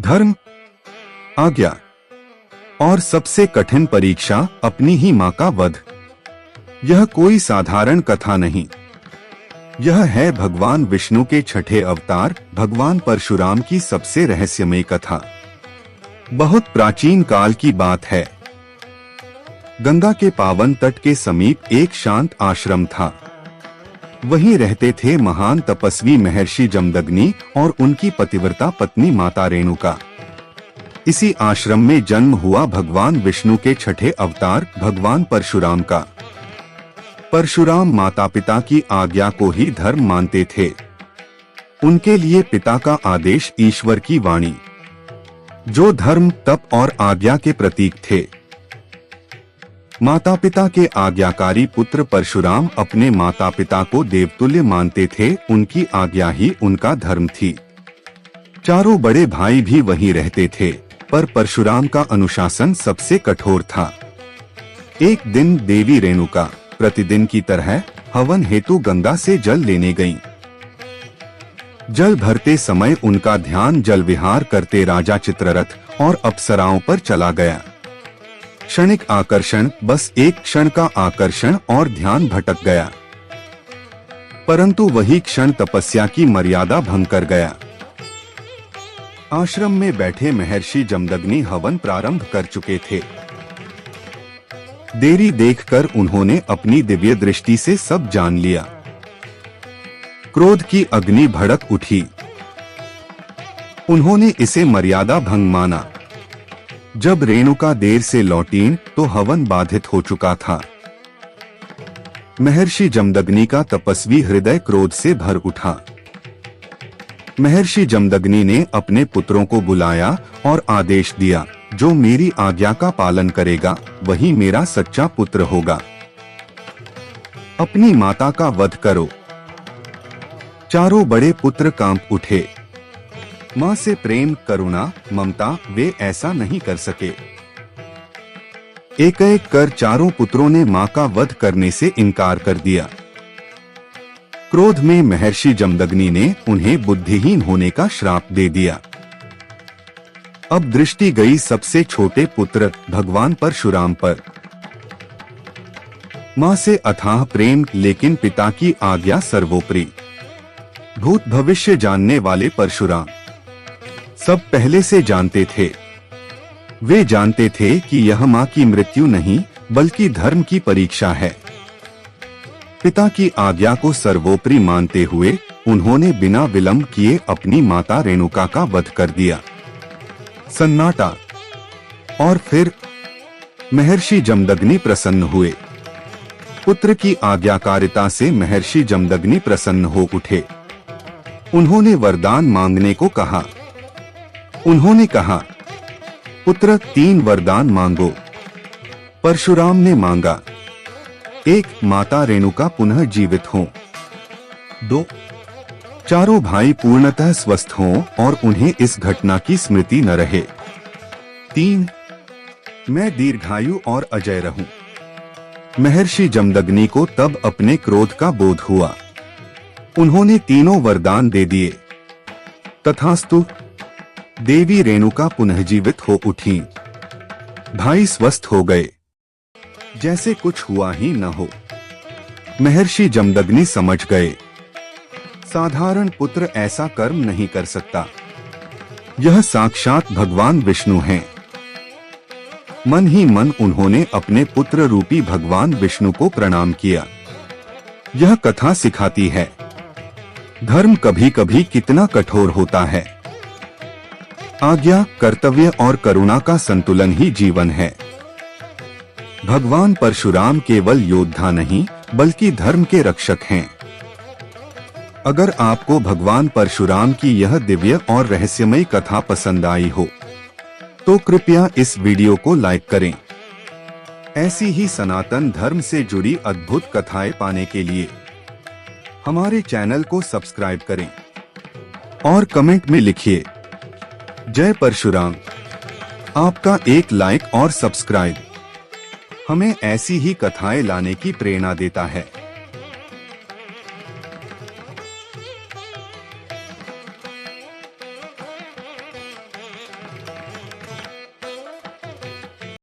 धर्म, आज्ञा और सबसे कठिन परीक्षा अपनी ही मां का वध। यह कोई साधारण कथा नहीं, यह है भगवान विष्णु के छठे अवतार भगवान परशुराम की सबसे रहस्यमय कथा। बहुत प्राचीन काल की बात है। गंगा के पावन तट के समीप एक शांत आश्रम था। वहीं रहते थे महान तपस्वी महर्षि जमदग्नि और उनकी पतिव्रता पत्नी माता रेणुका। इसी आश्रम में जन्म हुआ भगवान विष्णु के छठे अवतार भगवान परशुराम का। परशुराम माता पिता की आज्ञा को ही धर्म मानते थे। उनके लिए पिता का आदेश ईश्वर की वाणी, जो धर्म, तप और आज्ञा के प्रतीक थे। माता पिता के आज्ञाकारी पुत्र परशुराम अपने माता पिता को देवतुल्य मानते थे। उनकी आज्ञा ही उनका धर्म थी। चारों बड़े भाई भी वहीं रहते थे, पर परशुराम का अनुशासन सबसे कठोर था। एक दिन देवी रेणुका प्रतिदिन की तरह हवन हेतु गंगा से जल लेने गईं। जल भरते समय उनका ध्यान जल विहार करते राजा चित्ररथ और अप्सराओं पर चला गया। क्षणिक आकर्षण, बस एक क्षण का आकर्षण और ध्यान भटक गया। परंतु वही क्षण तपस्या की मर्यादा भंग कर गया। आश्रम में बैठे महर्षि जमदग्नि हवन प्रारंभ कर चुके थे। देरी देखकर उन्होंने अपनी दिव्य दृष्टि से सब जान लिया। क्रोध की अग्नि भड़क उठी। उन्होंने इसे मर्यादा भंग माना। जब रेणुका देर से लौटीं तो हवन बाधित हो चुका था। महर्षि जमदग्नि का तपस्वी हृदय क्रोध से भर उठा। महर्षि जमदग्नि ने अपने पुत्रों को बुलाया और आदेश दिया, जो मेरी आज्ञा का पालन करेगा वही मेरा सच्चा पुत्र होगा। अपनी माता का वध करो। चारों बड़े पुत्र कांप उठे। मां से प्रेम, करुणा, ममता, वे ऐसा नहीं कर सके। एक एक कर चारों पुत्रों ने मां का वध करने से इनकार कर दिया। क्रोध में महर्षि जमदग्नि ने उन्हें बुद्धिहीन होने का श्राप दे दिया। अब दृष्टि गई सबसे छोटे पुत्र भगवान परशुराम पर। मां से अथाह प्रेम, लेकिन पिता की आज्ञा सर्वोपरि। भूत भविष्य जानने वाले परशुराम सब पहले से जानते थे। वे जानते थे कि यह मां की मृत्यु नहीं, बल्कि धर्म की परीक्षा है। पिता की आज्ञा को सर्वोपरि मानते हुए उन्होंने बिना विलंब किए अपनी माता रेणुका का वध कर दिया। सन्नाटा। और फिर महर्षि जमदग्नि प्रसन्न हुए। पुत्र की आज्ञाकारिता से महर्षि जमदग्नि प्रसन्न हो उठे। उन्होंने वरदान मांगने को कहा। उन्होंने कहा, पुत्र 3 वरदान मांगो। परशुराम ने मांगा, 1 माता रेणुका पुनः जीवित हों। 2 चारों भाई पूर्णतः स्वस्थ हों और उन्हें इस घटना की स्मृति न रहे। 3 मैं दीर्घायु और अजय रहूं। महर्षि जमदग्नि को तब अपने क्रोध का बोध हुआ। उन्होंने तीनों वरदान दे दिए। तथास्तु। देवी रेणुका पुनः जीवित हो उठी। भाई स्वस्थ हो गए, जैसे कुछ हुआ ही न हो। महर्षि जमदग्नि समझ गए, साधारण पुत्र ऐसा कर्म नहीं कर सकता। यह साक्षात भगवान विष्णु हैं। मन ही मन उन्होंने अपने पुत्र रूपी भगवान विष्णु को प्रणाम किया। यह कथा सिखाती है, धर्म कभी कभी कितना कठोर होता है। आज्ञा, कर्तव्य और करुणा का संतुलन ही जीवन है। भगवान परशुराम केवल योद्धा नहीं, बल्कि धर्म के रक्षक हैं। अगर आपको भगवान परशुराम की यह दिव्य और रहस्यमय कथा पसंद आई हो, तो कृपया इस वीडियो को लाइक करें। ऐसी ही सनातन धर्म से जुड़ी अद्भुत कथाएं पाने के लिए हमारे चैनल को सब्सक्राइब करें और कमेंट में लिखिए, जय परशुराम। आपका एक लाइक और सब्सक्राइब हमें ऐसी ही कथाएं लाने की प्रेरणा देता है।